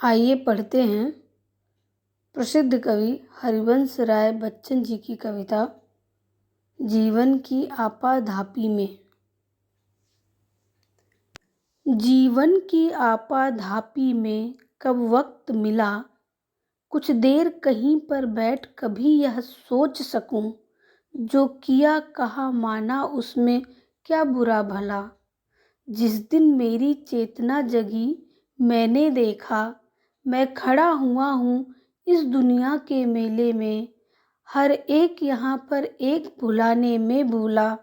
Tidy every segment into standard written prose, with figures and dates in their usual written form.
आइए पढ़ते हैं प्रसिद्ध कवि हरिवंश राय बच्चन जी की कविता जीवन की आपाधापी में। जीवन की आपाधापी में कब वक्त मिला, कुछ देर कहीं पर बैठ कभी यह सोच सकूं, जो किया कहा माना उसमें क्या बुरा भला। जिस दिन मेरी चेतना जगी मैंने देखा, मैं खड़ा हुआ हूँ इस दुनिया के मेले में। हर एक यहाँ पर एक भुलाने में भूला,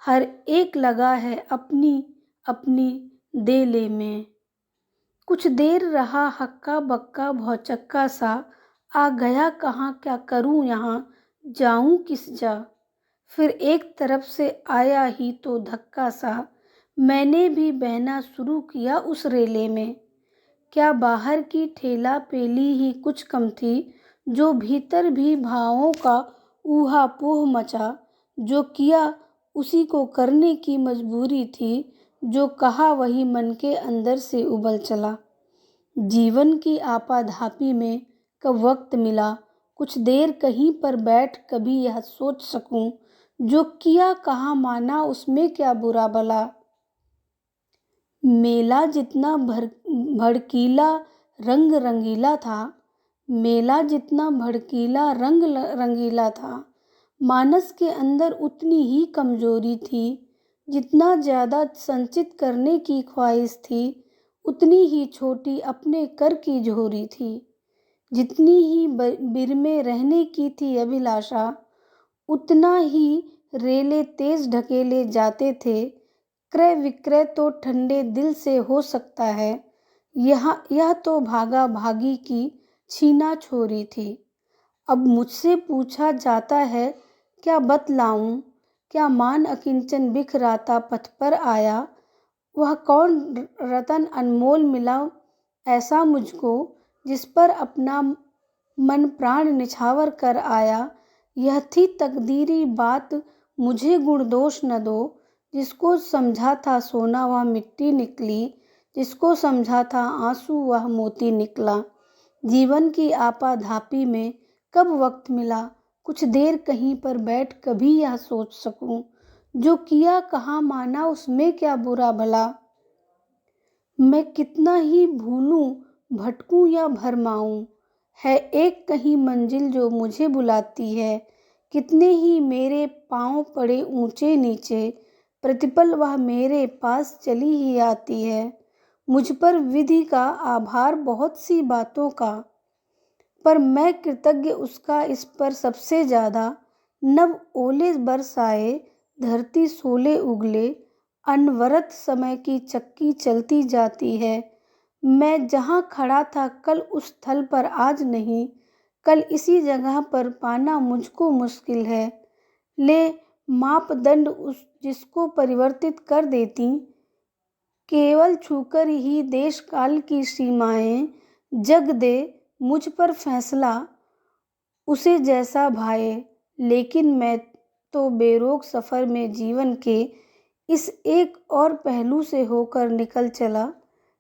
हर एक लगा है अपनी अपनी देले में। कुछ देर रहा हक्का बक्का भौचक्का सा, आ गया कहाँ क्या करूँ यहाँ जाऊँ किस जा। फिर एक तरफ से आया ही तो धक्का सा, मैंने भी बहना शुरू किया उस रेले में। क्या बाहर की ठेला पेली ही कुछ कम थी, जो भीतर भी भावों का ऊहापोह मचा। जो किया उसी को करने की मजबूरी थी, जो कहा वही मन के अंदर से उबल चला। जीवन की आपाधापी में कब वक्त मिला, कुछ देर कहीं पर बैठ कभी यह सोच सकूं, जो किया कहा माना उसमें क्या बुरा भला। मेला जितना भड़कीला रंग रंगीला था, मेला जितना भड़कीला रंग रंगीला था, मानस के अंदर उतनी ही कमजोरी थी। जितना ज़्यादा संचित करने की ख्वाहिश थी, उतनी ही छोटी अपने कर की झोरी थी। जितनी ही बिर में रहने की थी अभिलाषा, उतना ही रेले तेज ढकेले जाते थे। क्रय विक्रय तो ठंडे दिल से हो सकता है, यह तो भागा भागी की छीना छोरी थी। अब मुझसे पूछा जाता है क्या बतलाऊं, क्या मान अकिंचन बिखराता पथ पर आया। वह कौन रतन अनमोल मिला ऐसा मुझको, जिस पर अपना मन प्राण निछावर कर आया। यह थी तकदीरी बात मुझे गुण दोष न दो, जिसको समझा था सोना वह मिट्टी निकली, जिसको समझा था आंसू वह मोती निकला। जीवन की आपाधापी में कब वक्त मिला, कुछ देर कहीं पर बैठ कभी यह सोच सकूं, जो किया कहा माना उसमें क्या बुरा भला। मैं कितना ही भूलूं भटकूं या भरमाऊं, है एक कहीं मंजिल जो मुझे बुलाती है। कितने ही मेरे पांव पड़े ऊंचे नीचे, प्रतिपल वह मेरे पास चली ही आती है। मुझ पर विधि का आभार बहुत सी बातों का, पर मैं कृतज्ञ उसका इस पर सबसे ज़्यादा। नव ओले बरसाए धरती सोले उगले, अनवरत समय की चक्की चलती जाती है। मैं जहाँ खड़ा था कल उस स्थल पर आज नहीं, कल इसी जगह पर पाना मुझको मुश्किल है। ले मापदंड उस जिसको परिवर्तित कर देती, केवल छूकर ही देश काल की सीमाएं। जग दे मुझ पर फैसला उसे जैसा भाए, लेकिन मैं तो बेरोक सफ़र में जीवन के इस एक और पहलू से होकर निकल चला।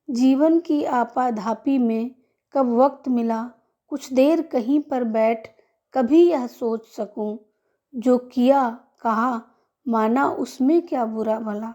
जीवन की आपाधापी में कब वक्त मिला, कुछ देर कहीं पर बैठ कभी यह सोच सकूं, जो किया कहा माना उसमें क्या बुरा भला।